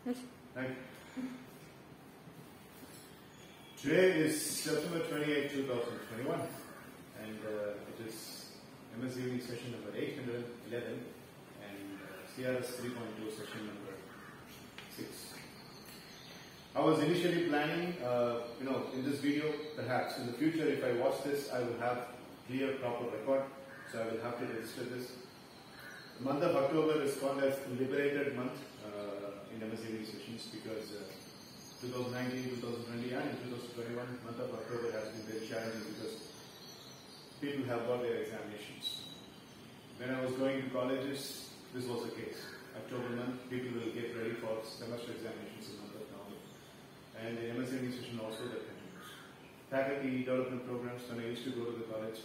Thank you. Today is September 28, 2021, and it is MS Evening session number 811 and CRS 3.2 session number 6. I was initially planning, in this video, perhaps in the future, if I watch this, I will have clear, proper record, so I will have to register this. The month of October is called as Liberated Month in MS Evening sessions because 2019, 2020 and 2021 month of October has been very challenging because people have got their examinations. When I was going to colleges, this was the case. October month, people will get ready for semester examinations in the month of November. And in MS Evening session also that continues. Faculty development programs, when I used to go to the college,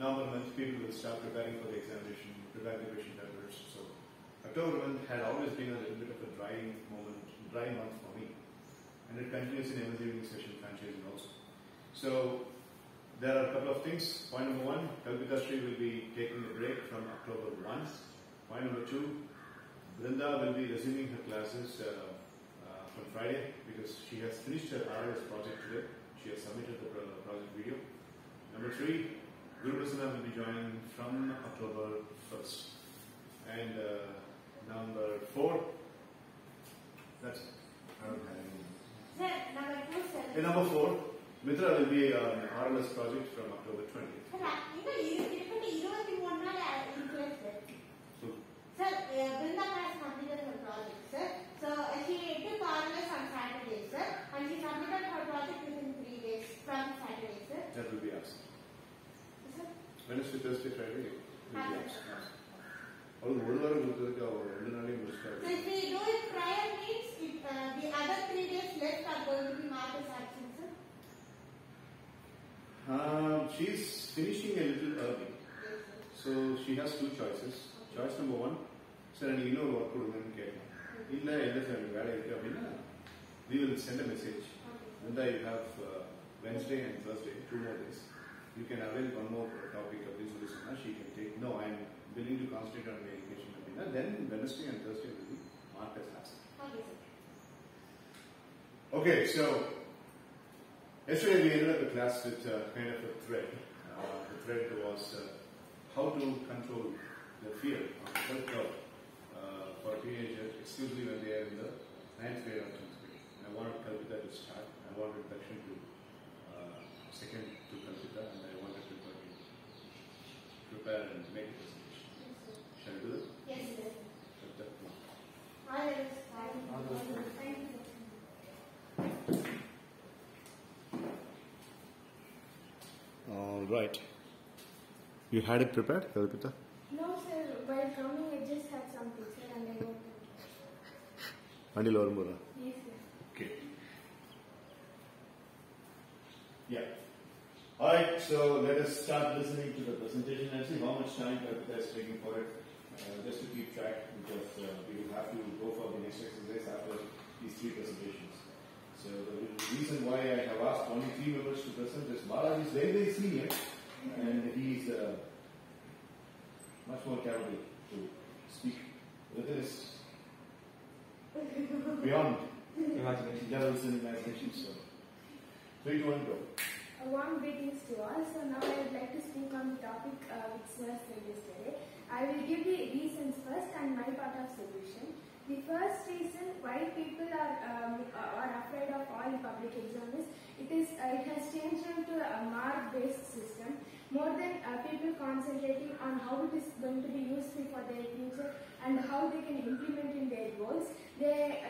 November month, people will start preparing for the examination, preparing the question papers. So October month had always been a little bit of a dry month for me. And it continues in MS Evening session franchising also. So there are a couple of things. Point number one, Kalpita Sri will be taking a break from October 1. Point number two, Brinda will be resuming her classes from Friday because she has finished her RS project today. She has submitted the project video. Number three, Guru Prasanna will be joining from October 1st. And number four, that's it. I don't have any. And number four, Mitra will be on RLS project from October 20th. So, Brinda has completed her project, sir. So, she took RLS on Saturday, sir. And she submitted her project within 3 days from Saturday, sir. That will be asked. Wednesday, Thursday, Friday will be asked. So if we do it prior means the other 3 days left are going to be marked as absent, sir? She's finishing a little early. Yes, so she has two choices. Choice number one, sir, you know what we will send a message. When you have Wednesday and Thursday, 2 more days. You can avail one more topic of this. She can take, no, I'm willing to concentrate on my education. Then Wednesday and Thursday will be marked as absent. Okay, so yesterday we ended up the class with kind of a thread. The thread was how to control the fear of self-doubt for a teenager, exclusively when they are in the 9th grade or 10th grade. And I wanted Kalpita to start. I wanted Dakshin to second to Kalpita, and I wanted to prepare and make a presentation. Shall we do this? Yes, sir. All right. You had it prepared, Kalpita? No, sir. While coming, I just had something, sir, and I wrote it. Anil Ormura? Yes, sir. Okay. Yeah. Alright, so let us start listening to the presentation and see how much time Kalpita is taking for it. Just to keep track, because we will have to go for the next exercise after these 3 presentations. So the reason why I have asked only 3 members to present is Balaji is very, very senior, and he is much more capable to speak within his beyond levels and imagination. So 3, 2, 1, go. A warm greetings to all. So now I would like to speak on the topic which Sir said yesterday. I will give the reasons first and my part of solution. The first reason why people are afraid of all public exams is it has changed into a mark-based system. More than people concentrating on how it is going to be useful for their future and how they can implement in their goals, they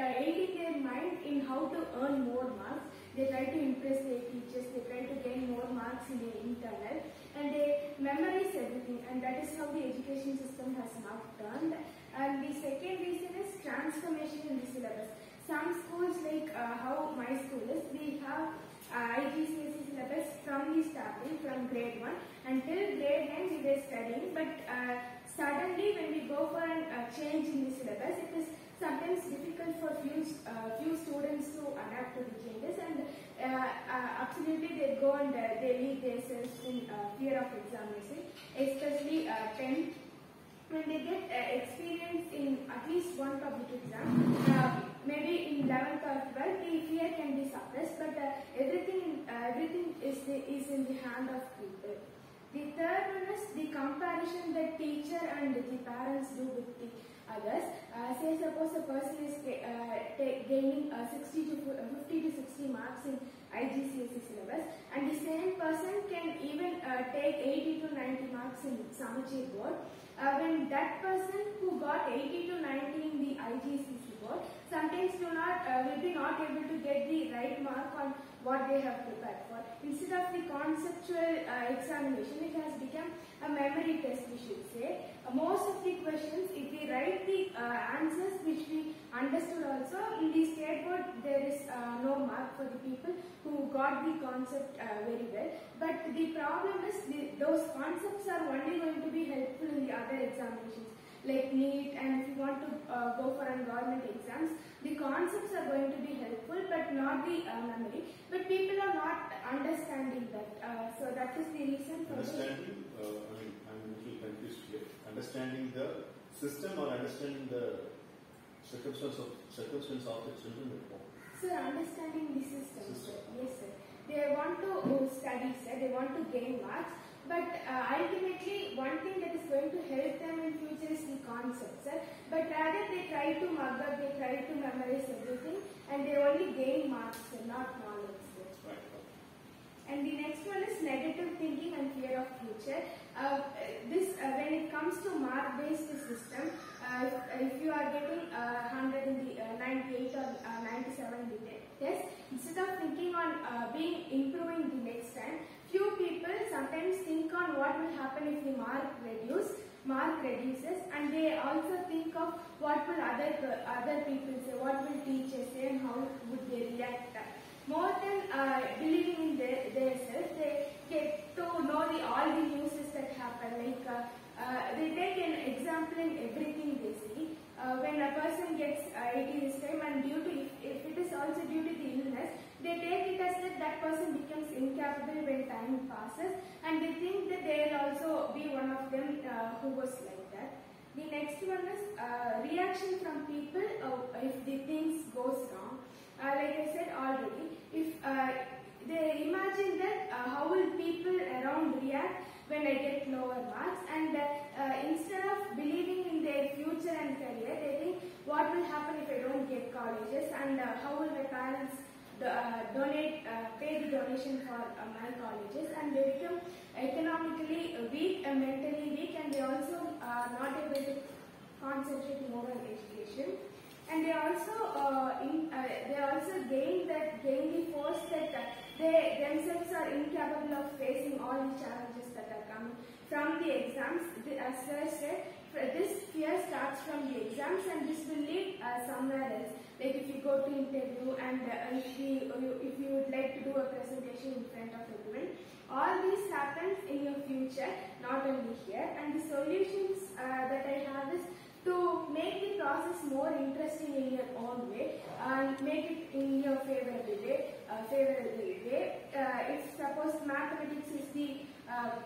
are aiding their mind in how to earn more marks. They try to impress their teachers, they try to gain more marks in their internal, and they memorize everything, and that is how the education system has now turned. And the second reason is transformation in the syllabus. Some schools, like how my school is, we have IGCSE syllabus from the starting, from grade 1 until grade 9 we were studying, but suddenly when we go for a change in the syllabus, it is sometimes difficult for few students to adapt to the changes, and absolutely they go and they leave themselves in fear of examination, especially 10th. When they get experience in at least one public exam, 11th or 12th, the fear can be suppressed, but everything is in the hand of people. The third one is the comparison that teacher and the parents do with the others. Say suppose a person is gaining 50 to 60 marks in IGCSE syllabus, and the same person can even take 80 to 90 marks in Samachir board. When that person who got 80 to 90 in the IGCSE board sometimes will be not able to get the right mark on what they have prepared for. Instead of the conceptual examination, it has become a memory test, we should say. Most of the questions, if we write the answers which we understood also, in the state board there is no mark for the people who got the concept very well. But the problem is those concepts are only going to be helpful in the other examinations like NEET, and if you want to go for government exams, the concepts are going to be helpful but not the memory. But people are not understanding that. So that is the reason for understanding. I'm a little confused here. Understanding the system or understanding the circumstance of the children at home? Sir, understanding the system. Sir. Yes, sir. They want to study, sir. They want to gain marks. But ultimately, one thing that is going to help them in future is the concept, sir. But rather they try to mug up, they try to memorize everything, and they only gain marks, sir, not knowledge, sir. Right. And the next one is negative thinking and fear of future. When it comes to mark-based system, if you are getting 100 in the 98 or 97 in the test, instead of thinking on improving the next time, few people sometimes think on what will happen if the mark reduces, and they also think of what will other people say, what will teachers say, and how would they react. More than believing in their self, they get to know all the news that happen. Like they take an example in everything they see. When a person gets 80 this time, and if it is also due to the illness, they take it as that person becomes incapable when time passes, and they think that they will also be one of them who was like that. The next one is reaction from people if the things goes wrong. Like I said already, if they imagine that how will people around react when I get lower marks, and instead of believing in their future and career, they think what will happen if I don't get colleges, and how will my parents pay the donation for my colleges, and they become economically weak and mentally weak, and they also are not able to concentrate more on education. And they also gain the force that they themselves are incapable of facing all the challenges that are coming from the exams. As Sir said, this fear starts from the exams, and this will lead somewhere else. Like if you go to interview, and if you would like to do a presentation in front of everyone, all this happens in your future, not only here. And the solutions that I have is to make the process more interesting in your own way and make it in your favorable way. If suppose mathematics is the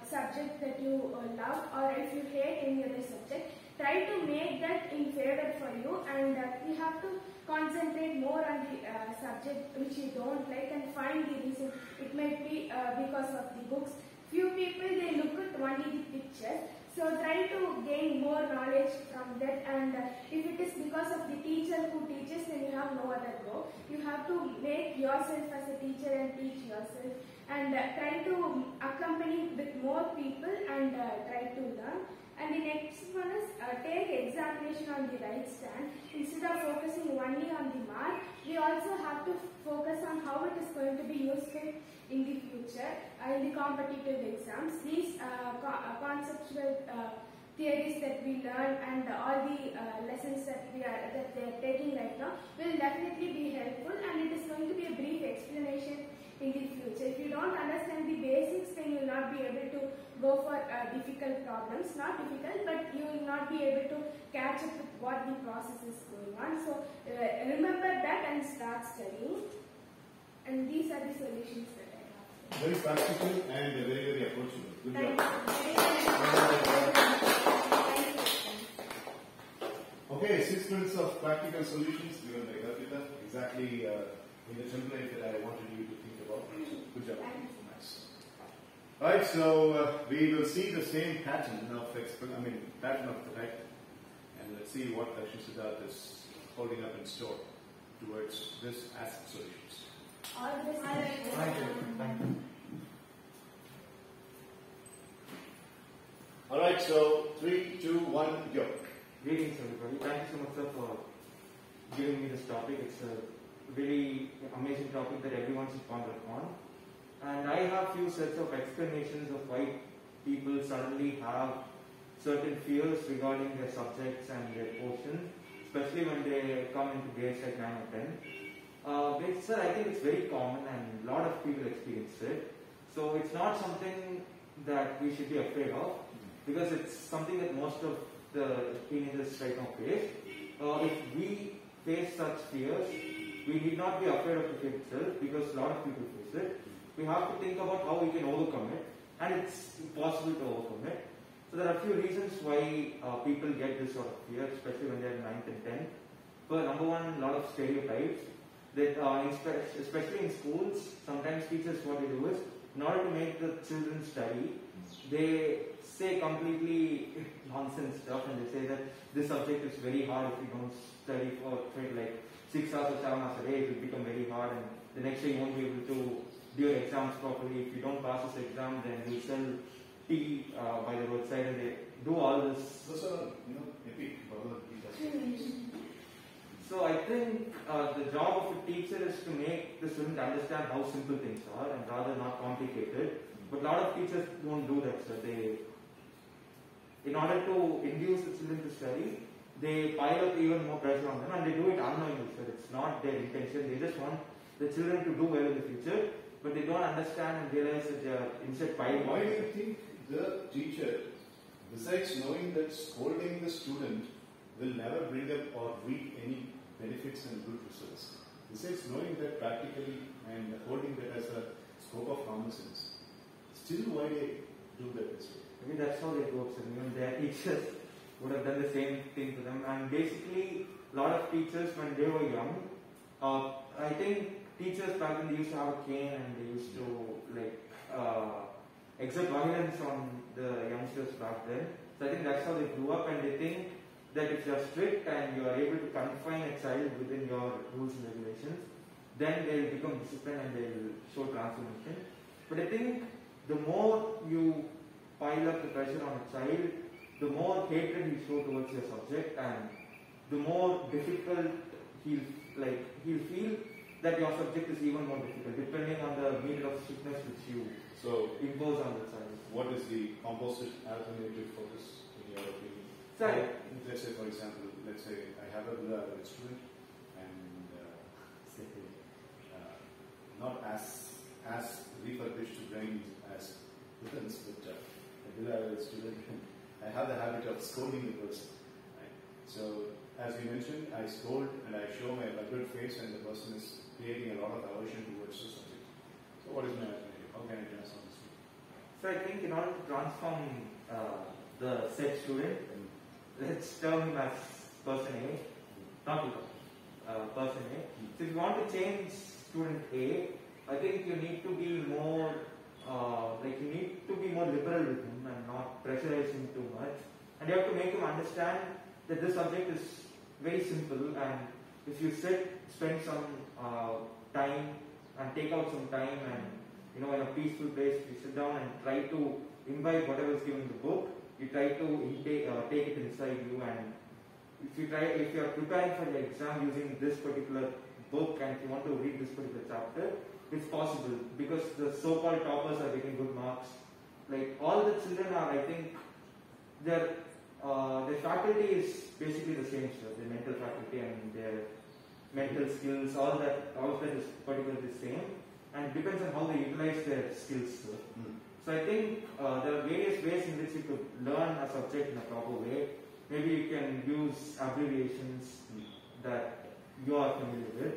subject that you love, or if you hate any other subject, try to make that in favor for you, and you have to concentrate more on the subject which you don't like and find the reason. It might be because of the books. Few people, they look at only the pictures. So try to gain more knowledge from that, and if it is because of the teacher who teaches, then you have no other go. You have to make yourself as a teacher and teach yourself, and try to accompany with more people and try to learn. And the next one is take examination on the right stand. Instead of focusing only on the mark, we also have to focus on how it is going to be useful in the future, in the competitive exams. These conceptual theories that we learn and all the lessons that they are taking right now will definitely be helpful, and it is going to be a brief explanation in the future. If you don't understand the basics, then you will not be able to go for difficult problems. Not difficult, but you will not be able to catch up with what the process is going on. So remember that and start studying. And these are the solutions that I have. Very practical and very, very approachable. Good job. Thank you. Okay. Okay, 6 minutes of practical solutions given by Garpita, exactly in the template that I wanted you to think about. Good job. Nice. Right, so we will see the same pattern of pattern of the type, and let's see what Lakshmi Siddharth is holding up in store towards this as solutions. All this. Thank you. All right, so 3, 2, 1, go. Greetings, everybody. Thank you so much, sir, for giving me this topic. It's a really amazing topic that everyone should ponder upon. And I have few sets of explanations of why people suddenly have certain fears regarding their subjects and their portion, especially when they come into grades like 9 or 10. Sir, I think it's very common and a lot of people experience it. So it's not something that we should be afraid of, because it's something that most of the teenagers right now face. If we face such fears, we need not be afraid of the fear itself, because a lot of people face it. We have to think about how we can overcome it, and it's possible to overcome it. So there are a few reasons why people get this sort of fear, especially when they're 9th and 10th. So number one, a lot of stereotypes. That especially in schools, sometimes teachers, what they do is, in order to make the children study, they say completely nonsense stuff, and they say that this subject is very hard. If you don't study for like 6 hours or 7 hours a day, it will become very hard, and the next day you won't be able to do your exams properly. If you don't pass this exam, then you sell tea by the roadside, and they do all this. Those are, epic. So I think the job of a teacher is to make the student understand how simple things are, and rather not complicated. But a lot of teachers don't do that, so in order to induce the children to study, they pile up even more pressure on them, and they do it unknowingly, so it's not their intention. They just want the children to do well in the future, but they don't understand and realize that they are instead piling. Why do you think the teacher, besides knowing that scolding the student will never bring up or reap any benefits and good results, besides knowing that practically and holding that as a scope of common sense, still why they do that this way? Maybe that's how they go, so even their teachers would have done the same thing to them. And basically, a lot of teachers, when they were young, I think teachers back then, they used to have a cane, and they used to exert violence on the youngsters back then. So I think that's how they grew up, and they think that if you are strict and you are able to confine a child within your rules and regulations, then they will become disciplined and they will show transformation. But I think the more you pile up the pressure on a child, the more hatred he show towards your subject, and the more difficult he'll feel that your subject is even more difficult, depending on the meter of strictness which you impose on the child. What is the composite alternative focus in your opinion? Sorry. Let's say, for example, I have a student, and not as refurbished brains as Britons, but a student, I have the habit of scolding the person. Right? So, as you mentioned, I scold and I show my rugged face, and the person is creating a lot of aversion towards the subject. So, what is my alternative? How can I transform this? So, I think in order to transform the said student, let's term him as person A, not person A. So, if you want to change student A, I think you need to be more liberal with him and not pressurize him too much. And you have to make him understand that this subject is very simple, and if you spend some time and take out some time, and in a peaceful place, you sit down and try to imbibe whatever is given in the book. You try to take it inside you, and if you are preparing for the exam using this particular book, and if you want to read this particular chapter, it's possible, because the so-called toppers are getting good marks. Like, all the children are, I think, their faculty is basically the same stuff. Their mental faculty and their mental skills, all of that is particularly the same, and it depends on how they utilize their skills. So I think there are various ways in which you could learn a subject in a proper way. Maybe you can use abbreviations that you are familiar with,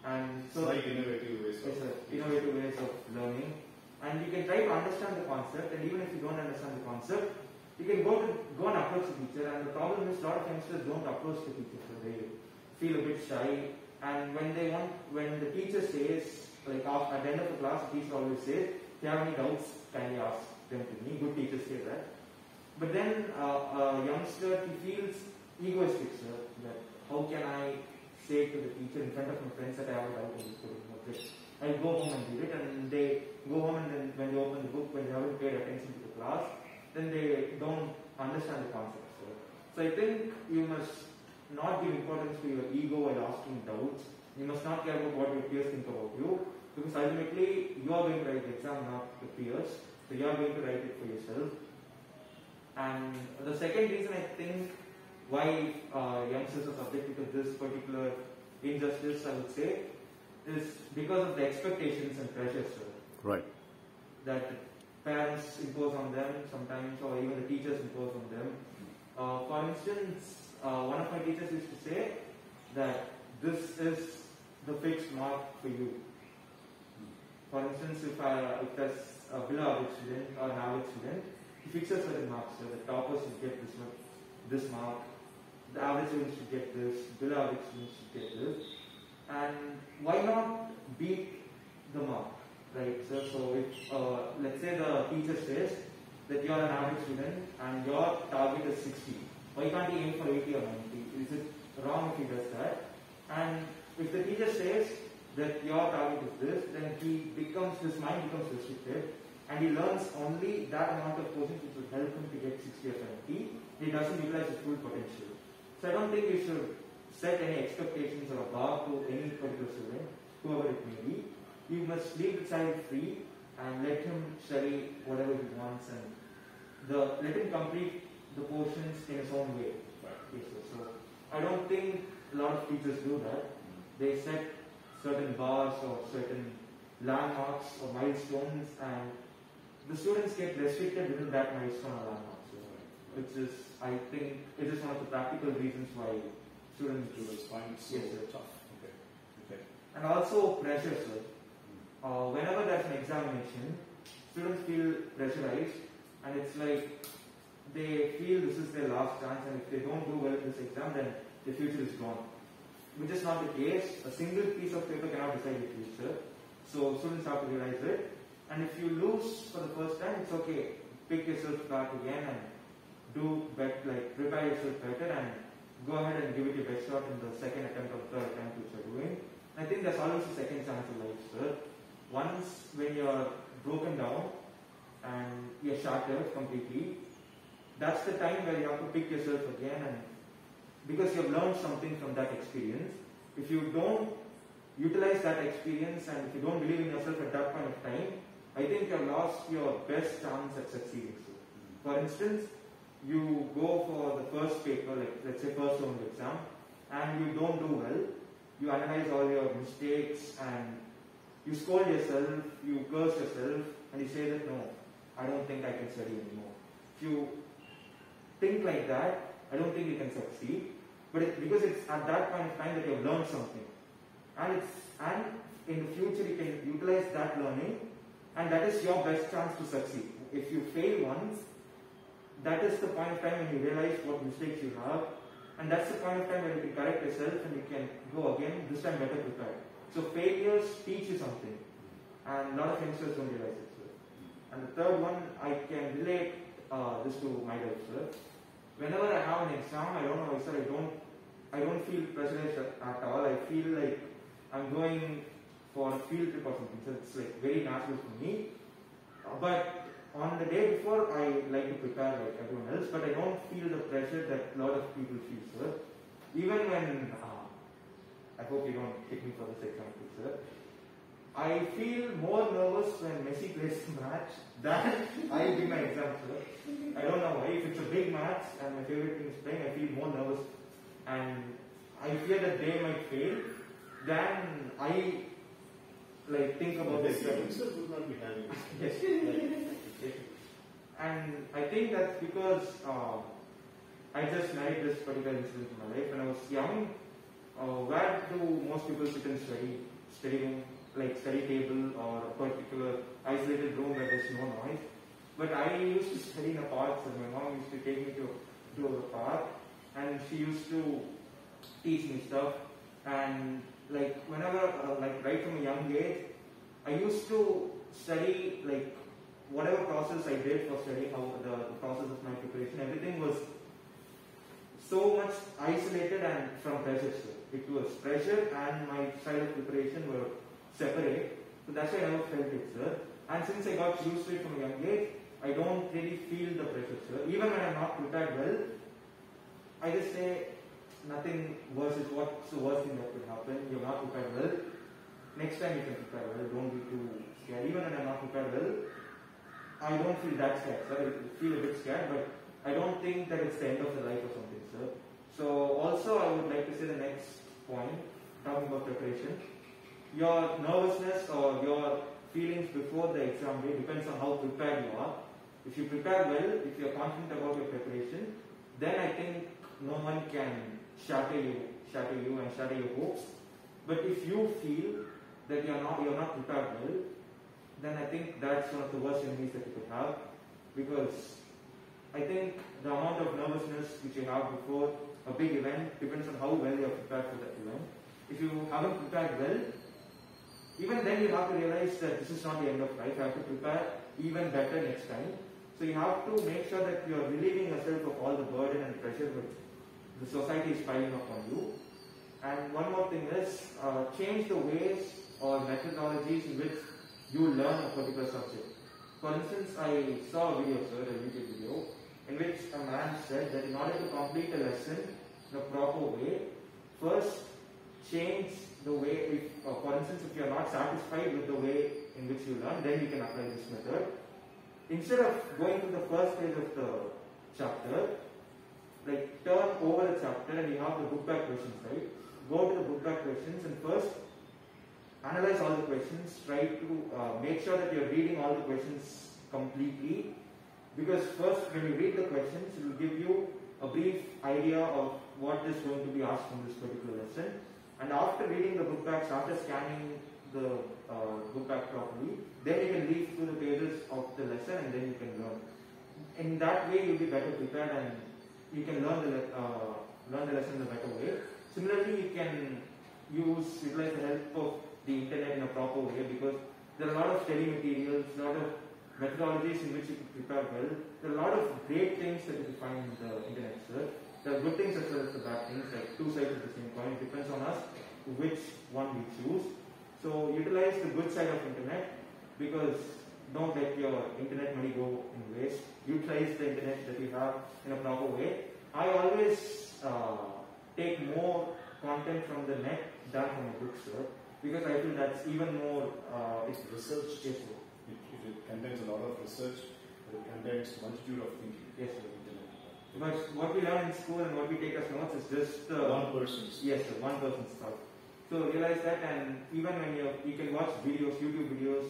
and so like innovative ways of learning. And you can try to understand the concept, and even if you don't understand the concept, you can go and approach the teacher, and the problem is a lot of youngsters don't approach the teacher, so they feel a bit shy. And when the teacher says, like at the end of the class, the teacher always says, if you have any doubts, kindly ask them to me. Good teachers say that. But then a youngster, he feels egoistic, sir, that how can I say to the teacher in front of my friends that I have a doubt in this particular book. I go home and read it, and they go home and then when they open the book, when they haven't paid attention to the class, then they don't understand the concept. So I think you must not give importance to your ego while asking doubts. You must not care about what your peers think about you, because ultimately you are going to write the exam, not the peers. So you are going to write it for yourself. And the second reason I think why youngsters are subjected to this particular injustice, I would say, is because of the expectations and pressures, right, that parents impose on them sometimes, or even the teachers impose on them. For instance, one of my teachers used to say that this is the fixed mark for you. For instance, if there's a below average student or an average student, he fixes certain marks. So the toppers should get this mark, the average students should get this, below average students should get this. And why not beat the mark, right? So if let's say the teacher says that you are an average student and your target is 60, why can't he aim for 80 or 90? Is it wrong if he does that? And if the teacher says that your target is this, then his mind becomes restricted, and he learns only that amount of portions which will help him to get 60 or 70. He doesn't utilize his full potential. So I don't think we should set any expectations or a bar to any particular student, whoever it may be. You must leave the child free and let him study whatever he wants, and let him complete the portions in his own way. Yes, so I don't think a lot of teachers do that. They set certain bars or certain landmarks or milestones, and the students get restricted within that milestone or landmark. Which is, I think, it is one of the practical reasons why students do this. Find it so tough. Okay. And also pressure, sir. Whenever there's an examination, students feel pressurized, and it's like they feel this is their last chance, and if they don't do well in this exam, then the future is gone. Which is not the case. A single piece of paper cannot decide your future. So students have to realize it. And if you lose for the first time, it's okay. Pick yourself back again and do prepare yourself better and go ahead and give it your best shot in the second attempt or third attempt which you're doing. I think there's always a second chance in life, sir. Once when you're broken down and you're shattered completely, that's the time where you have to pick yourself again, and because you've learned something from that experience. If you don't utilize that experience and if you don't believe in yourself at that point of time, I think you've lost your best chance at succeeding. So, for instance, you go for the first paper, like let's say first round exam, and you don't do well. You analyze all your mistakes and you scold yourself, you curse yourself, and you say that no, I don't think I can study anymore. If you think like that, I don't think you can succeed. But because it's at that point of time that you have learned something, and in the future you can utilize that learning, and that is your best chance to succeed. If you fail once, that is the point of time when you realize what mistakes you have, and that's the point of time when you can correct yourself and you can go again, this time better prepared. So failures teach you something, and a lot of youngsters don't realize it, sir. And the third one, I can relate this to my life, sir. Whenever I have an exam, I don't know why, sir, I don't feel pressurized at all. I feel like I'm going for a field trip or something, so it's like very natural for me. But on the day before, I like to prepare like everyone else, but I don't feel the pressure that a lot of people feel, sir. Even when, I hope you don't take me for this example, sir. I feel more nervous when Messi plays the match than I do my exam, sir. I don't know why. If it's a big match and my favorite team is playing, I feel more nervous, and I fear that they might fail than I think about this. Youngsters would not be having this. Yes. And I think that's because I just married this particular incident in my life. When I was young, where do most people sit and study room, like study table or a particular isolated room where there's no noise? But I used to study in a park, so my mom used to take me to the park, and she used to teach me stuff. And like whenever, like right from a young age, I used to study like whatever process I did for studying, how the process of my preparation, everything was so much isolated and from pressure. It was pressure and my style of preparation were separate. So that's why I never felt it, sir. And since I got used to it from a young age, I don't really feel the pressure, sir. Even when I'm not prepared well, I just say nothing worse is what's the worst thing that could happen. You're not prepared well. Next time you can prepare well. Don't be too scared. Even when I'm not prepared well, I don't feel that scared, sir. I feel a bit scared, but I don't think that it's the end of the life or something, sir. So also I would like to say the next point, talking about preparation. Your nervousness or your feelings before the exam day depends on how prepared you are. If you prepare well, if you are confident about your preparation, then I think no one can shatter you and shatter your hopes. But if you feel that you're not prepared well, then I think that's one of the worst enemies that you could have, because I think the amount of nervousness which you have before a big event depends on how well you are prepared for that event. If you haven't prepared well, even then you have to realize that this is not the end of life. You have to prepare even better next time. So you have to make sure that you are relieving yourself of all the burden and pressure which the society is piling up on you. And one more thing is, change the ways or methodologies in which you learn a particular subject. For instance, I saw a video, sir, a YouTube video, in which a man said that in order to complete a lesson in a proper way, first change the way, for instance, if you are not satisfied with the way in which you learn, then you can apply this method. Instead of going to the first page of the chapter, like turn over the chapter and you have the book back questions, right? Go to the book back questions and first analyze all the questions, try to make sure that you are reading all the questions completely, because first when you read the questions, it will give you a brief idea of what is going to be asked from this particular lesson. And after reading the book backs, after scanning the book back properly, then you can read through the pages of the lesson and then you can learn. In that way, you'll be better prepared and you can learn the lesson in a better way. Similarly, you can utilize the help of the internet in a proper way, because there are a lot of study materials, a lot of methodologies in which you can prepare well. There are a lot of great things that you can find in the internet, sir. There are good things as well as the bad things, like two sides of the same coin. It depends on us which one we choose. So utilize the good side of internet, because don't let your internet money go in waste. Utilize the internet that you have in a proper way. I always take more content from the net than from a book, sir, because I feel that's even more it's research. Yes, sir. It contains a lot of research. It contains multitude of thinking. Yes, sir. But what we learn in school and what we take as notes is just one person's. Yes, sir, one person's stuff. So realize that, and even when you can watch videos, YouTube videos,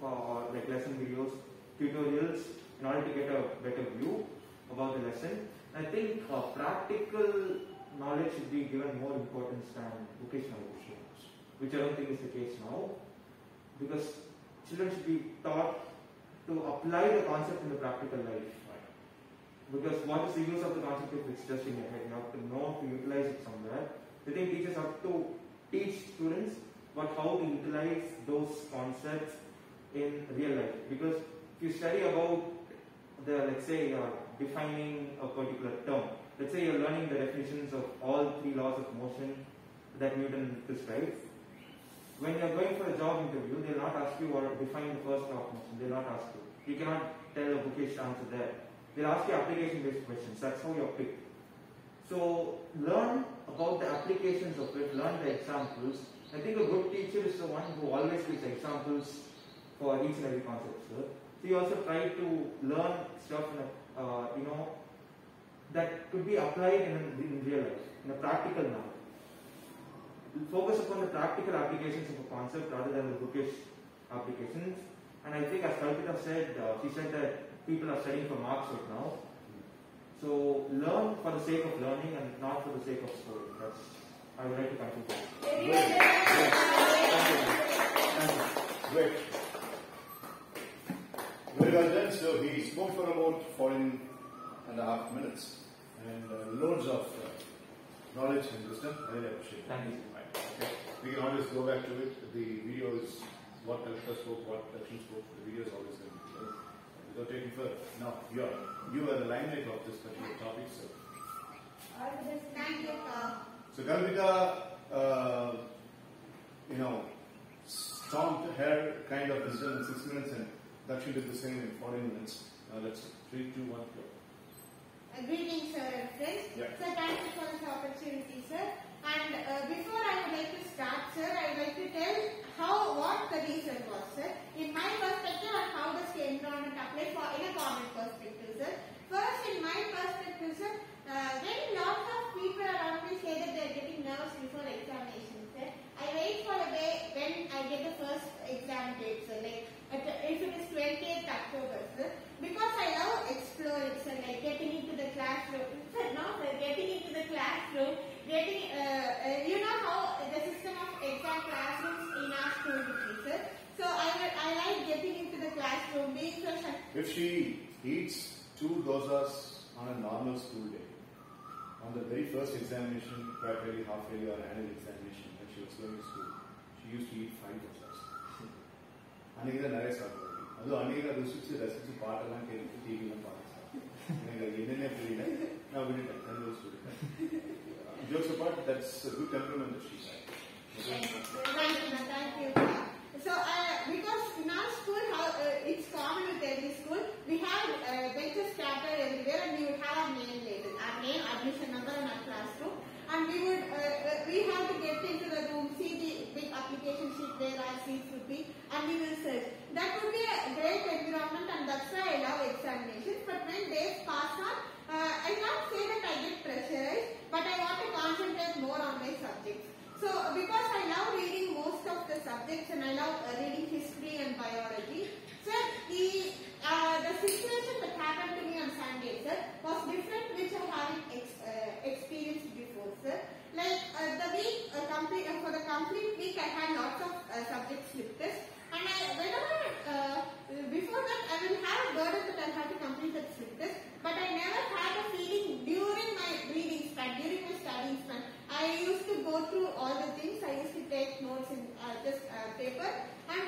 or like lesson videos, tutorials, in order to get a better view about the lesson. I think practical knowledge should be given more importance than vocational knowledge, which I don't think is the case now, because children should be taught to apply the concept in the practical life. Because what is the use of the concept if it's just in your head? You have to know to utilize it somewhere. I think teachers have to teach students but how to utilize those concepts in real life. Because if you study about let's say you're defining a particular term. Let's say you're learning the definitions of all 3 laws of motion that Newton prescribed. When you're going for a job interview, they'll not ask you or define the first law of motion. They'll not ask you. You cannot tell a bookish answer there. They'll ask you application-based questions. That's how you're picked. So learn about the applications of it, learn the examples. I think a good teacher is the one who always gives examples for each and every concept, sir. So you also try to learn stuff that could be applied in real life, in a practical manner. Focus upon the practical applications of a concept rather than the bookish applications. And I think as Kalpita said, she said that people are studying for marks right now. So learn for the sake of learning and not for the sake of scoring. That's I would like to conclude. Great. Very well done. So he spoke for about 14.5 minutes and loads of knowledge and wisdom. I really appreciate it. Thank you. Okay. We can always go back to it. The video is what Kalpita spoke, what Darshan spoke. The video is always going to be there. Without taking further. Now, you are the limelight of this particular topic, so. Thank you. So Kalpita, stomped her kind of wisdom in 6 minutes, and Darshan did the same in 14 minutes. Now let's 3, 2, 1, go. Greetings, sir and friends. Yeah. So thank you for this opportunity, sir. And before I would like to start, sir, I would like to tell what the reason was, sir. In my perspective, and how does the environment apply for in a common perspective, sir. First, in my perspective, sir, when lots of people around me say that they are getting nervous before examination, sir, I wait for the day when I get the first exam date, sir. Like if it is 28th October, sir, because I love exploring, sir, like getting into the classroom. Getting into the classroom, you know how the system of exam classrooms in our school is, sir. So I like getting into the classroom, being so. If she eats 2 dosas on a normal school day, on the very first examination, quarterly, half-yearly, or annual examination, when she was going to school, she used to eat 5 dosas. Anega nare saapudadi. Adu anega rusichu paatalam kelittu TV la paathu. Enga enna puriyala. Now we did jokes apart, that's a good compliment that she had. Thank you. So, because in our school, it's common with every school, we have benches scattered everywhere, and we would have our name label, our name, admission number, and our classroom. And we have to get into the room, see the big application sheet where our seats would be, and we will search. That would be a great environment, and that's why I love examinations. But when days pass on, I not say that I get pressurized, but I want to concentrate more on my subjects. So, because I love reading most of the subjects and I love reading history and biology, sir, the situation that happened to me on Sunday, sir, was different, which I haven't experienced before, sir. Like the week, for the complete week, I had lots of subject slip tests, and before that, I will have a burden that I have to complete that slip test, but I never had a feeling during my reading span, during my studying span. I used to go through all the things. I used to take notes in just paper, and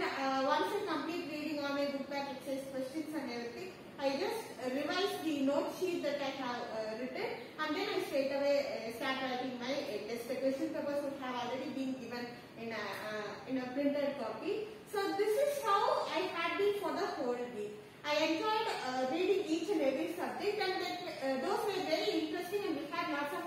once I complete reading all my book back exercise questions and everything, I just revise the note sheet that I have written, and then I straight away start writing my test. The question papers would have already been given in a printed copy. So this is how I had been for the whole week. I enjoyed reading each and every subject, and those were very interesting, and we had lots of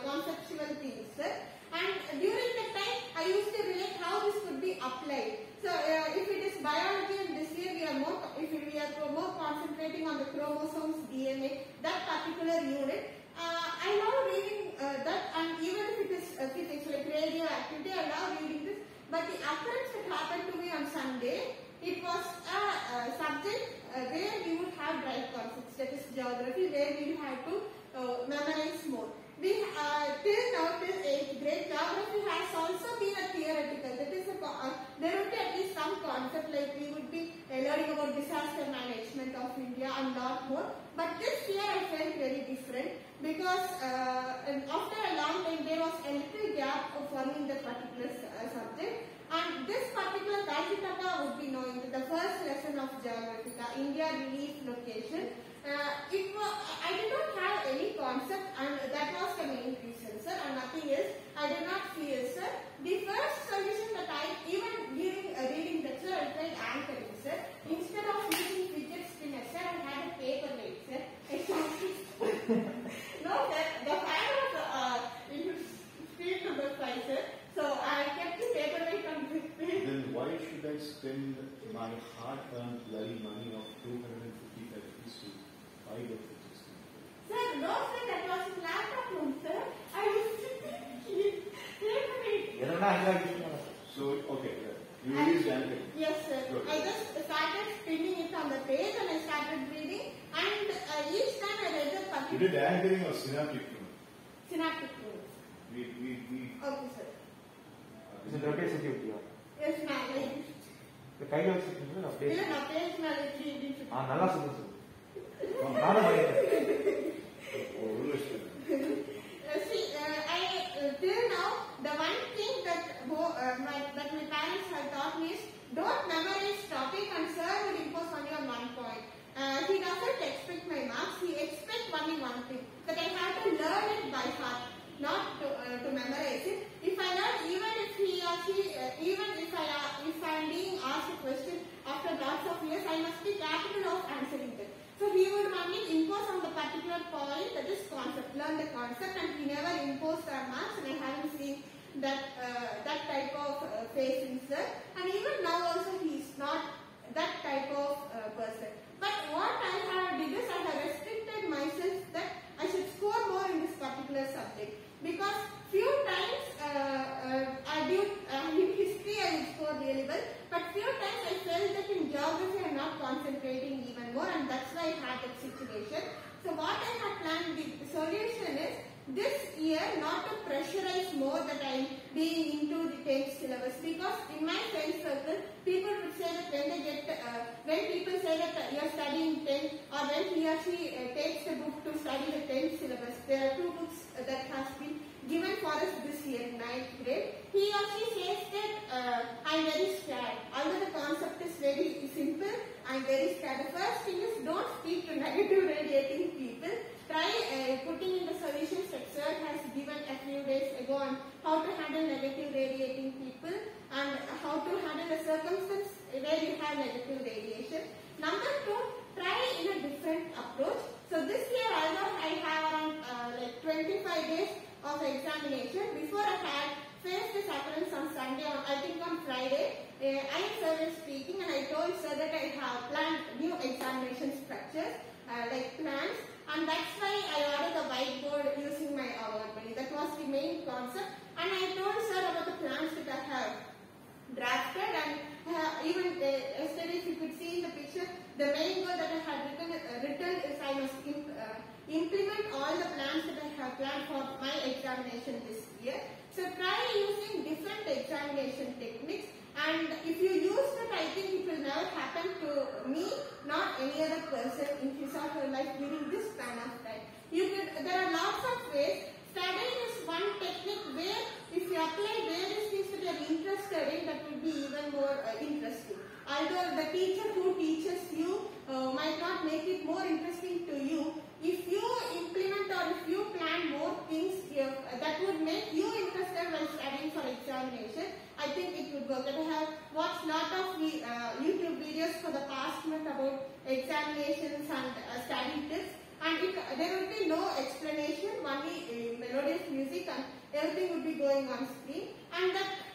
conceptual things, sir. And during that time, I used to relate how this could be applied. So if it is biology, and this year we are more concentrating on the chromosomes, DNA, that particular unit. I love reading that, and even if it is physics like radioactivity, I love reading this. But the occurrence that happened to me on Sunday, it was a subject where we would have dry concepts, that is geography, where we had to memorize more. Till 8th grade, geography has also been a theoretical. That is, there would be at least some concept, like we would be learning about disaster management of India and lot more. But this year I felt very different, because after a long time there was a little gap of following the particular subject. And this particular Kalpita would be knowing the first lesson of Geographica, India Relief Location. I did not have any concept, and that was the main reason, sir, and nothing else. I did not fear, sir. The first solution that even during reading lecture, I tried anchoring, sir. Instead of using fidget spinner, sir, I had a paper weight, sir. No, sir, the fan was speed number 5, sir. So I kept the paper weight on this page. Then why should I spend my hard-earned bloody money of 255 rupees to buy the fidget spinner? Sir, no, sir, that was his laptop room, sir. I used to keep paper weight. So, okay, you used anchoring. Yes, sir. Good. I just started spinning it on the page, and I started reading, and each time I read the You particular did anchoring or synaptic room? synaptic room. Okay, sir. Is it okay with you? Yes, ma'am. The kind of situation of இல்ல நான் page மேல 3 நல்லா சொல்லுங்க Till now, the one thing that my parents have taught me is don't memorize topic and sir will impose only on 1 point. He doesn't expect my marks. He expects only one thing, that I have to learn it by heart, not to memorize it. If I learn, even if he or she, even if I am being asked a question after lots of years, I must be capable of answering it. So he would only impose on the particular point, that is concept, learn the concept, and he never imposed the marks, and I haven't seen that type of face in sir. And even now also he is not that type of person. But what I have did is I have restricted myself that I should score more in this particular subject, because few times in history I would score really well, but few times I felt that in geography I am not concentrating even more, and that's why I had that situation. So what I have planned, the solution is this year not to pressurize more that I am being into the 10th syllabus, because in my friend circle people would say that when people say that you are studying 10th, or when he or she takes the book to study the 10th syllabus, there are 2 books that has been given for us this year in 9th grade. He or she says that I am very scared. Although the concept is very simple, I am very scared. The first thing is don't speak to negative radiating people. Try putting in the solutions that sir has given a few days ago on how to handle negative radiating people and how to handle a circumstance where you have negative radiation. Number 2, try in a different approach. So this year although I have around 25 days of examination, before I had faced this occurrence on Sunday, I think on Friday, I started speaking and I told sir that I have planned new examination structures like plans, and that's why I ordered the whiteboard using my award money. That was the main concept, and I told sir about the plans that I have drafted, and even yesterday if you could see in the picture, the main goal that I had written is I must implement all the plans that I have planned for my examination this year. So try using different examination techniques, and if you use that, I think it will never happen to me, not any other person in his or her life during this span of time. There are lots of ways. Studying is one technique where if you apply various things that you are interested in, that will be even more interesting. Although the teacher who teaches you might not make it more interesting to you, if you implement or if you plan more things that would make you interested while studying for examination, I think it would work. I have watched lot of YouTube videos for the past month about examinations and study tips, and there will be no explanation, only melodious music, and everything would be going on screen, and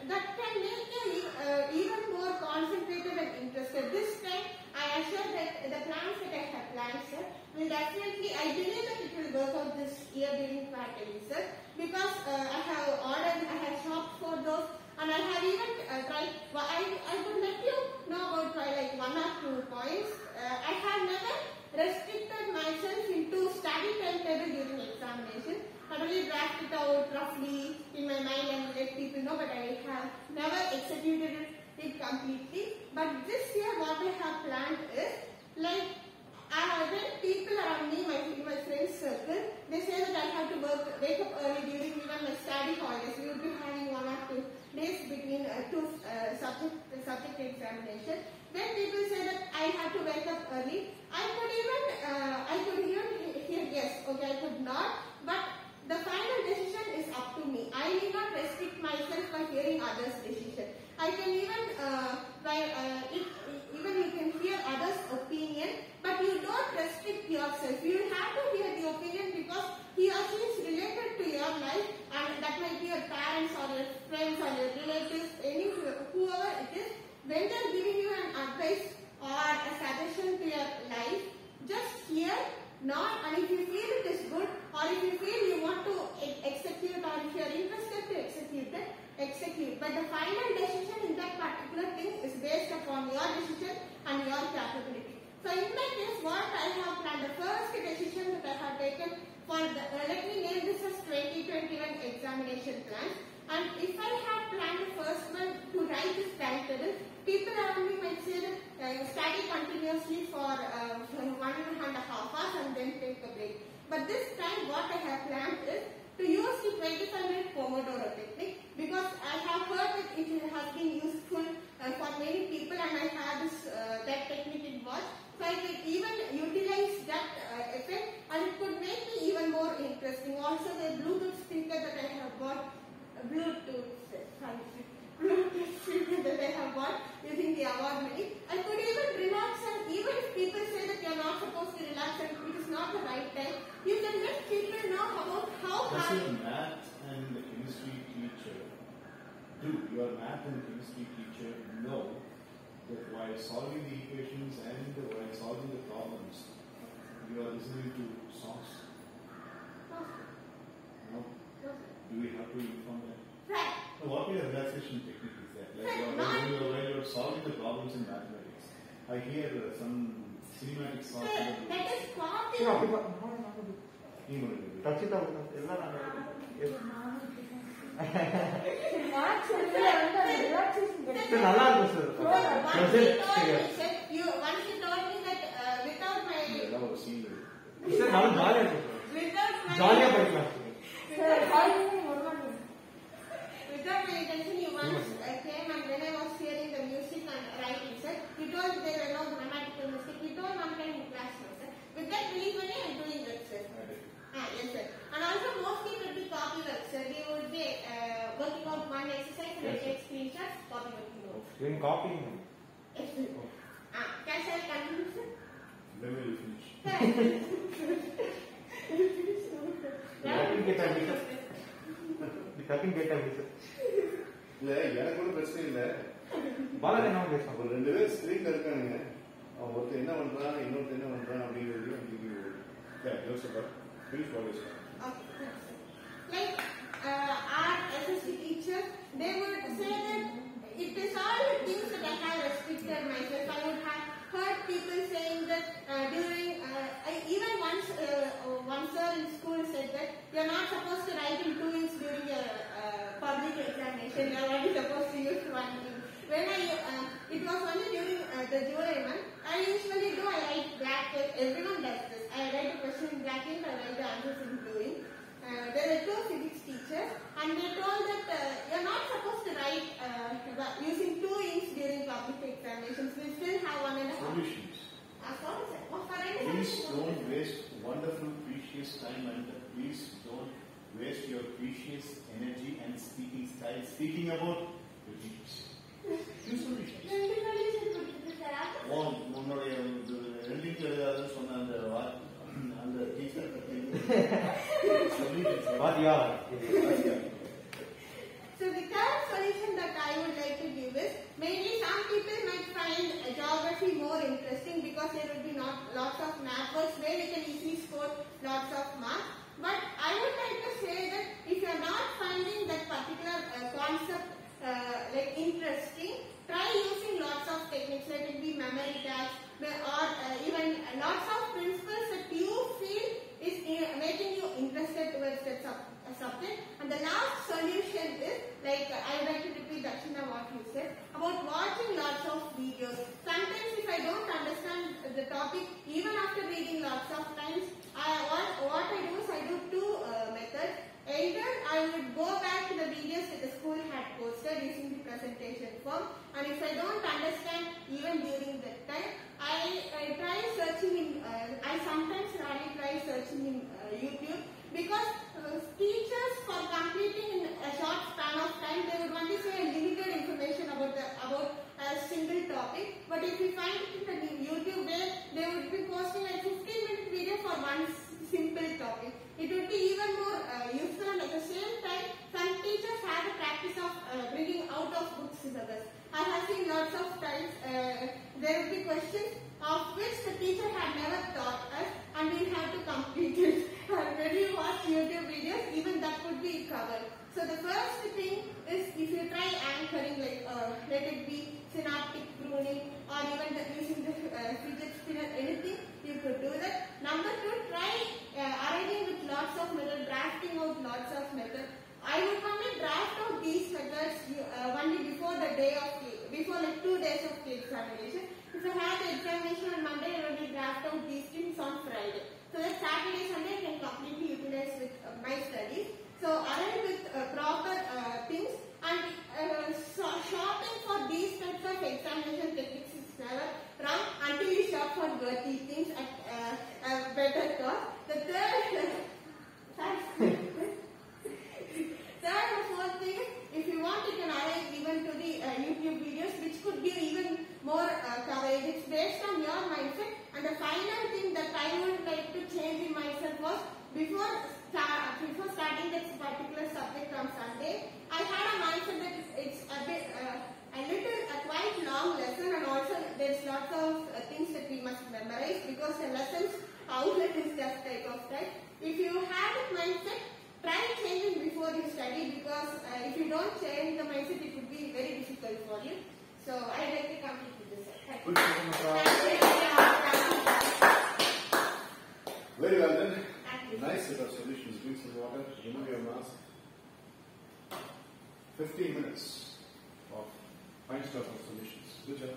that can make you even more concentrated and interested. This time I assure that the plans that I have planned, sir, will definitely, I believe that it will work out this year during quarterly, sir, because I have ordered, I have shopped for those, and I have even tried, I would let you know about like 1 or 2 points. I have never restricted myself into study timetable during examination. I only draft it out roughly in my mind and let people know, but I have never executed it completely. But this year what I have planned is, like, when people around me, my friends circle, they say that I have to wake up early during even my study holidays. We will be having 1 or 2 days between 2 subject examination. When people say that I have to wake up early, I could even hear yes, okay, I could not, but the final decision is up to me. I need not restrict myself by hearing others' decision. I can even you can hear others' opinion, but you don't restrict yourself. You have to hear the opinion because he or she is related to your life, and that might be your parents or your friends or your relatives, whoever it is. When they are giving you an advice or a suggestion to your life, just hear, not, and if you feel it is good, or if you feel you want to execute, or if you are interested to execute it, execute. But the final decision in that particular thing is based upon your decision and your capability. So in my case, what I have planned, the first decision that I have taken for the, let me name this as 2021 examination plan. And if I had planned the first one to write this timetable, people around me might say that study study continuously for 1.5 hours and then take a break. But this time what I have planned is to use the 25-minute Pomodoro technique, because I have heard that it has been useful for many people, and I have this that technique involved. So I can even utilize that effect, and it could make me even more interesting. Also the Bluetooth speaker that I have bought, Bluetooth speaker that I have bought using the award money, I could even relax, and even if people say that you are not supposed to relax and it is not the right time, you can let people know about how Does hard. your math and chemistry teacher, your math and chemistry teacher know that while solving the equations and while solving the problems, you are listening to songs? No? Do we have to inform them? Right. So what kind of relaxation technique is that? Like while you're solving the problems in mathematics, I hear some cinematic songs. That is part Yeah, of touch it out. எல்லாம் நாங்க நல்லா இருக்கும் sir. once you told me that without my sir நல்லா ஜாலியா இருக்கும். ஜாலியா படிக்கலாம். Without my intention, you once came, and when I was hearing the music and writing, sir, you told there were no grammatical mistakes. You told one time in class, sir. With that belief only, I am doing that, sir. Yes, sir. And also, mostly it will be copy work, sir. We would be working out one exercise and I take screenshots, copy working notes. Doing copying. Yes, sir. Can I continue, sir? When will you finish? இல்ல எனக்கு கூட பிரச்சனை இல்ல. பாலா என்ன பேசுறாங்க? ஒரு ரெண்டு பேர் ஸ்கிரீன்ல இருக்கானுங்க. அவன் ஒருத்தர் என்ன பண்றான், இன்னொருத்தர் என்ன பண்றான் அப்படிங்கிறது finish what is Okay. Like our SSC teacher, they would say that it is all the things that I have restricted myself. I would have heard people saying that during, even one sir in school said that you are not supposed to write in 2 inks during your public examination. You are only supposed to use 1 ink. When it was only during the July month, I usually do, I write black ink. Everyone does this. I write a question in black ink, I write the answers in blue ink. There were 2 physics teachers, and they told that you are not supposed to write using 2 inks during public examinations. We still have 1.5. solutions. Please don't waste wonderful, precious time, and please don't waste your precious energy and speaking style speaking about your teachers. Use solutions. உன்னுடைய renting எழுதாதுன்னு சொன்ன அந்த teacher So the third solution that I would like to give is, mainly some people might find geography more interesting because there will be not lots of map works where you can easily score lots of marks. But I would like to say that if you are not finding that particular concept like interesting, try using lots of techniques, let it be memory tags or even lots of principles that you feel is making you interested towards that subject. And the last solution is, like I would like to repeat Dakshina what you said about watching lots of videos. Sometimes if I don't understand the topic, even after reading lots of times, what I do is I do 2 methods. Either I would go back to the videos that the school had posted using the presentation form, and if I don't understand even during that time, I try searching in, I sometimes really try searching in YouTube, because teachers for completing in a short span of time, they would only say limited information about a single topic. But if you find it in the YouTube where they would be posting a 15-minute video for one simple topic, it would be even more useful, and at the same time, some teachers have a practice of bringing out of book syllabus. I have seen lots of times there will be questions of which the teacher had never taught us, and we have to complete it. When you watch YouTube videos, even that could be covered. So the first thing is, if you try anchoring, like let it be synaptic pruning or even using the fidget spinner, anything, you could do that. Number 2, try arranging with lots of methods, drafting out lots of methods. I would only draft out these methods only before the day of, before like 2 days of the examination. If If I have the examination on Monday, I will draft out these things on Friday. So that Saturday, Sunday I can completely utilize with my studies. So arrange with proper things, and shopping for these types of examination techniques is never wrong until you shop for worthy things at better cost. The third and fourth thing is, if you want, you can arrange even to the YouTube videos, which could give even more coverage. It's based on your mindset. And the final thing that I would like to change in myself was, before starting this particular subject on Sunday, I had a mindset that it's a quite long lesson, and also there's lots of things that we must memorize, because the lesson's outlet is just type of that. If you have that mindset, try changing before you study, because if you don't change the mindset, it would be very difficult for you. So I'd like to complete with this. Thank you. Very well then. Nice set of solutions. Drink some water, remove your mask. 15 minutes of fine stuff of solutions. Good job.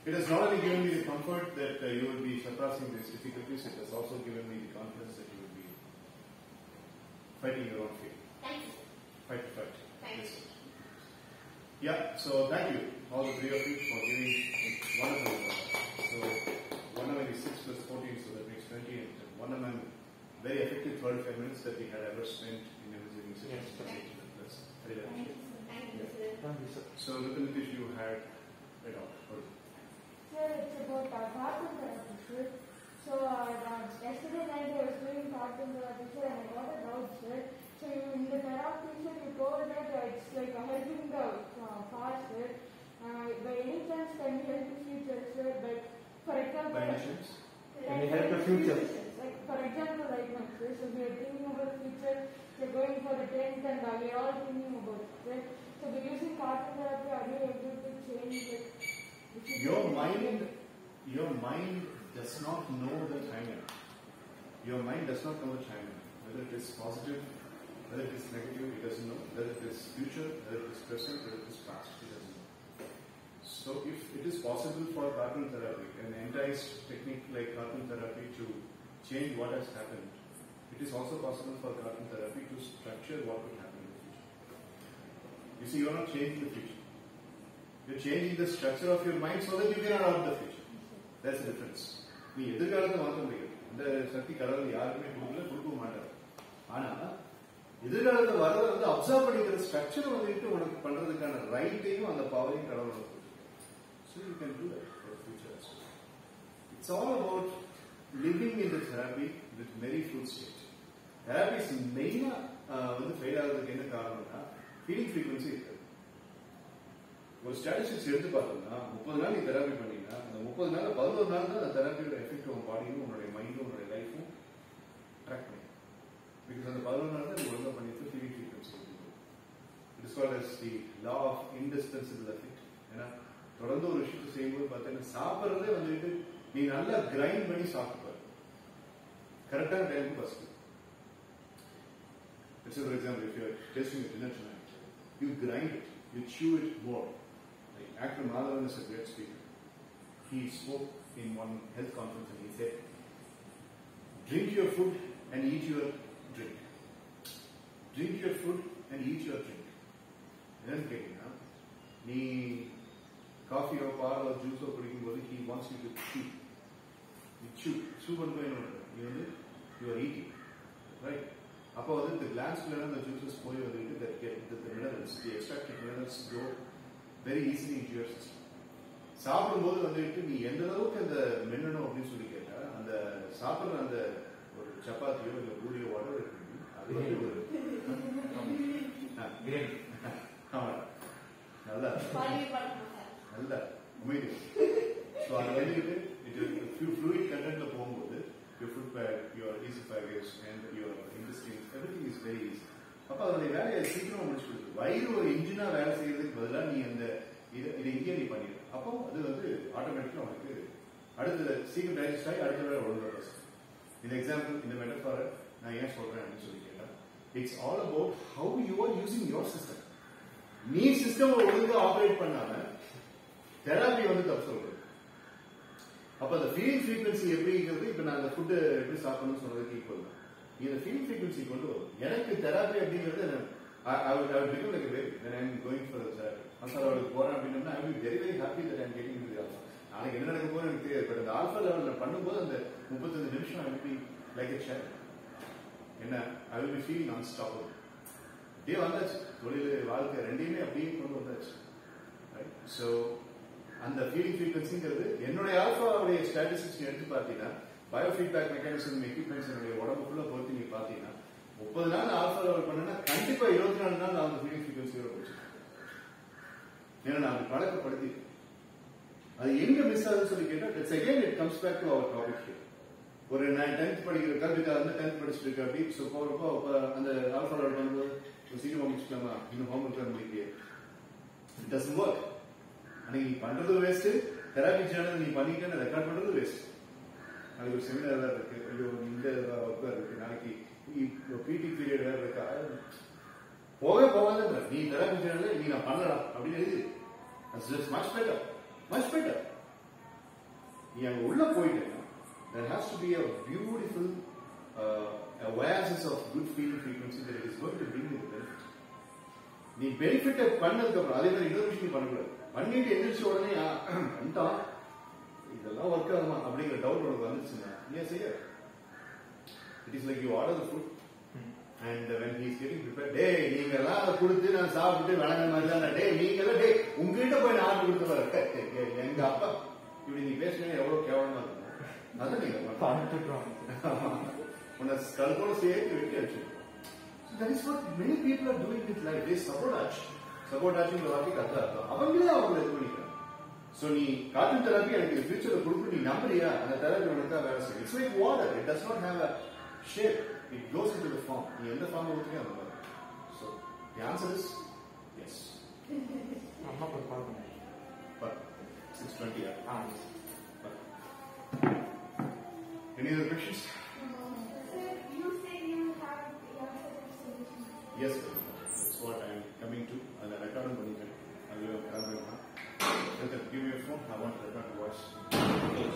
It has not only given me the comfort that you will be surpassing these difficulties, it has also given me the confidence that you will be fighting your own field. Thank you. Fight. Thank you. Yeah, so thank you, all the three of you, for giving wonderful. So 1 hour is 6 plus 14, so that makes 20, and 1 hour very effective 35 minutes that we had ever spent in a visiting session. That's very efficient. Thank you, sir. So, Nitish, you had read out. Sir, it's about cartoon therapy, sir. So, yesterday night I was doing cartoon therapy, sir, and I got a doubt, sir. So, in the therapy, sir, you told that it's like helping the past, sir. By any chance, can you help the future, sir? But, for example, By any chance? Can you help the future? Like, for example, right now, sir, so we are thinking about the future, we're going for the 10th, and we are all thinking about it, right? So, by using cartoon therapy, are you able to change it? Your mind does not know the timing. Your mind does not know the timing. Whether it is positive, whether it is negative, it doesn't know. Whether it is future, whether it is present, whether it is past, it doesn't know. So if it is possible for cartoon therapy, an enticed technique like cartoon therapy to change what has happened, it is also possible for cartoon therapy to structure what will happen in the future. You see, you are not changing the future. You are changing the structure of your mind so that you can adapt the future. That's the difference. நீ எதிர்காலத்தை மாற்ற முடியாது. அந்த சக்தி கடவுள் யாருக்குமே கொடுக்க மாட்டார். ஆனா எதிர்காலத்தை வரதை அப்சர்வ் பண்ணிக்கிற ஸ்ட்ரக்சர் உனக்கு பண்றதுக்கான ரைட்டையும் அந்த பவரையும் கடவுள் கொடுக்கும். So you can do that for the future as well. It's all about living in the therapy with very full state. Therapy is மெயினா ஃபெயில் ஆகிறதுக்கு என்ன காரணம்னா ஃபீலிங் ஃப்ரீக்வன்சி இருக்கு. ஒரு ஸ்டாட்டிஸ்டிக்ஸ் எடுத்து பார்த்தோம்னா 30 நாள் நீ தெராப்பி பண்ணீங்கன்னா அந்த 30 நாள் 11 நாள் தான் அந்த தெராப்பியோட எஃபெக்ட் உன் பாடியும் உன்னுடைய மைண்டும் உன்னுடைய லைஃபும் ட்ராக் பண்ணி. பிகாஸ் அந்த 11 நாள் தான் நீ ஒழுங்காக பண்ணிட்டு feeling frequency it is called as the law of indispensable effect. ஏன்னா தொடர்ந்து ஒரு விஷயத்தை செய்யும்போது பார்த்தீங்கன்னா சாப்பிட்றதே நீ நல்லா கிரைண்ட் பண்ணி சாப்பிட்டுப்பாரு கரெக்டான டைமுக்கு first. For example, if you are tasting your dinner tonight, you grind it, you chew it more. Like Actor Madhavan is a great speaker. He spoke in one health conference and he said, drink your food and eat your drink. Drink your food and eat your drink. Then நீ காஃபியோ பாலோ ஜூஸோ குடிக்கும்போது he wants you to chew. You chew. Chew பண்ணும்போது என்ன you are eating. Right? அப்போ the glands the juices போய் the minerals, the extracted minerals go very easily into your system. சாப்பிடும்போது நீ எந்த அளவுக்கு அந்த மென்னணும் அப்படின்னு சொல்லி கேட்டா அந்த சாப்பிட்ற அந்த ஒரு சப்பாத்தியோ இல்லை பூரியோ வாட்டோ இருக்கு அது ஒரு நல்லா நல்லா உமைது. ஸோ அது fluid contentல போகும்போது your food bag, your esophagus and your intestines, everything is very easy. அப்போ அதோடைய வேலையை சீக்கிரமா முடிச்சு கொடுத்து வயிறு ஒரு இன்ஜினா வேலை செய்யறதுக்கு பதிலாக நீ அந்த இதை இங்கே நீ பண்ணிடு. அப்போ அது ஆட்டோமேட்டிக்கா உனக்கு அடுத்த சீக்கிரம் டைஜஸ்ட் ஆகி அடுத்த வேலை ஒழுங்காக. இந்த எக்ஸாம்பிள் இந்த மெட்டஃபாரை நான் ஏன் சொல்றேன் அப்படின்னு சொல்லி கேட்டா it's all about how you are using your system. நீ சிஸ்டம் ஒழுங்கா ஆப்ரேட் பண்ணாம தெராப்பி தப்பு சொல்றது. அப்ப அந்த ஃபீலிங் ஃப்ரீக்வன்சி எப்படிங்கிறது இப்ப நான் அந்த ஃபுட்டு எப்படி சாப்பிடணும்னு சொன்னதுக்கு ஈக்குவல் தான். நீ அந்த ஃபீலிங் ஃப்ரீக்வன்சி கொண்டு வரும். எனக்கு தெராப்பி அப்படிங்கிறது I would become like a baby when I'm going for a therapy. அவளுக்கு போறேன் அப்படின்னா I will be very very happy that I'm getting into the alpha. நாளைக்கு என்ன நடக்க போறேன் எனக்கு தெரியாது. பட் அந்த ஆல்பா லெவல்ல பண்ணும்போது அந்த 35 நிமிஷம் I will be like a child. என்ன I will be feeling unstoppable. அப்படியே வந்தாச்சு. தொழில் வாழ்க்கை ரெண்டையுமே அப்படியே கொண்டு வந்தாச்சு. ஸோ அந்த ஃபீலிங் ஃப்ரீக்வன்சிங்கிறது என்னுடைய ஆல்பாவுடைய ஸ்டாட்டிஸ்டிக்ஸ் எடுத்து பார்த்தீங்கன்னா பயோஃபீட்பேக் மெக்கானிசம் எக்யூப்மெண்ட்ஸ் என்னுடைய உடம்பு ஃபுல்லாக பொறுத்து நீங்க பார்த்தீங்கன்னா 30 நாள் ஆல்பா லெவல் பண்ணா கண்டிப்பா 24 நாள் நான் அந்த ஃபீலிங் ஃப்ரீக்வன்சியோட போச்சு. ஏன்னா நான் பழக்கப்படுத்தி அது எங்க மிஸ் ஆகுதுன்னு சொல்லி கேட்டா it's again it comes back to our topic. ஒரு நான் 10th படிக்கிற கல்விக்காக வந்து 10th படிச்சுட்டு இருக்க அப்படி ஸோ போறப்போ அந்த ஆல்பா லெவல் பண்ணும்போது சீக்கிரமா முடிச்சுக்கலாமா இன்னும் ஹோம் ஒர்க் முடிக்க இட் டசன்ட் வொர்க். அன்னைக்கு நீ பண்றது வேஸ்ட், தெராபி சேனல் நீ பண்ணிட்டு ரெக்கார்ட் பண்றது வேஸ்ட். நாளைக்கு ஒரு செமினார் தான் இருக்கு, ஐயோ இந்த ஒர்க் இருக்கு, நாளைக்கு பிடி பீரியட் வேற இருக்கா, போகாத நீ தெராபி சேனல் நீ நான் பண்ணலாம் அப்படின்னு எழுதி மச் பெட்டர் மச் பெட்டர். நீ அங்க உள்ள போயிட்டேன்னா there has to be a beautiful awareness of good feeling frequency that it is going to bring you the benefit. நீ பெனிஃபிட் பண்ணதுக்கு அப்புறம் அதே மாதிரி இன்னொரு விஷயம் பண்ணக்கூடாது. பண்ணிட்டு எந்திரிச்ச உடனே பண்ணிட்டான் இதெல்லாம் ஒர்க் ஆகுமா அப்படிங்கிற டவுட் உனக்கு வந்துச்சுன்னா நீ செய்ய. It is like you order the food and when he is getting prepared, டேய் நீங்க எல்லாம் அதை கொடுத்து நான் சாப்பிட்டு வழங்குற மாதிரி தான், டேய் நீங்க எல்லாம் டேய் உங்ககிட்ட போய் நான் ஆர்டர் கொடுத்து வர எங்க அப்பா இப்படி நீ பேசுனீங்க எவ்வளவு கேவலமா இருக்கும். அதான் நீங்க உன்னை கல்போட சேர்த்து வெட்டி அடிச்சு. That is what many people are doing with life. They sabotage. Sabotage வார்த்தை கத்தா இருக்கும். அவங்களே அவங்களை இது பண்ணிக்கிறாங்க. So நீ கார்ட்டூன் தெரப்பி எனக்கு ஃபியூச்சர்ல கொடுத்து நீ நம்புறியா? அந்த தெரப்பி உனக்கு வேலை செய்யும். It's like water. It does not have a shape. It goes into the form. நீ எந்த ஃபார்ம் ஊத்துறியோ அந்த மாதிரி. So the answer is yes. அம்மா ஒரு கால் பண்ணு. But 6:20. Any other questions? Sir, you say you have your set of solutions. Yes, that's what I am coming to. And I record பண்ணிட்டேன். அதுல கிளம்புறேன். Give me a phone. I want to record the voice.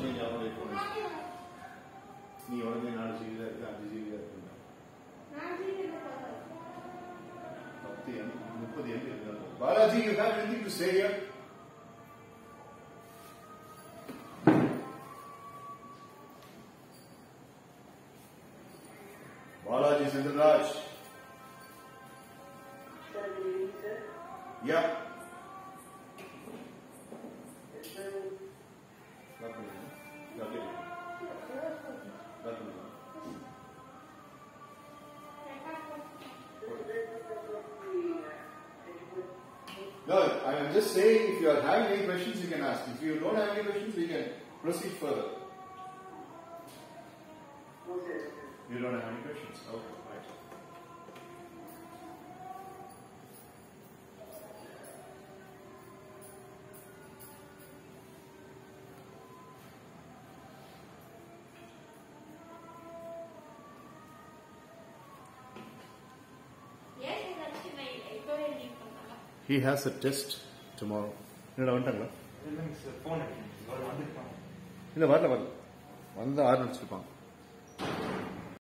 Change our phone. நீ உடனே 4 GB இருக்கு, 5 GB இருக்கு. 4 GB இல்ல 10 30 MB இருக்கு. Balaji, you have anything to say here? Balaji Sindaraj. Yeah. No, I am just saying if you are having any questions you can ask. If you don't have any questions we can proceed further. You don't have any questions? Okay, right. Yes, that's my equivalent. He has a test tomorrow. என்னடா வந்துட்டாங்களா? இல்லைங்க sir, phone அடிக்கணும். அவர் வந்துருப்பாங்க. இல்லை வரல வந்து order வச்சிருப்பாங்க.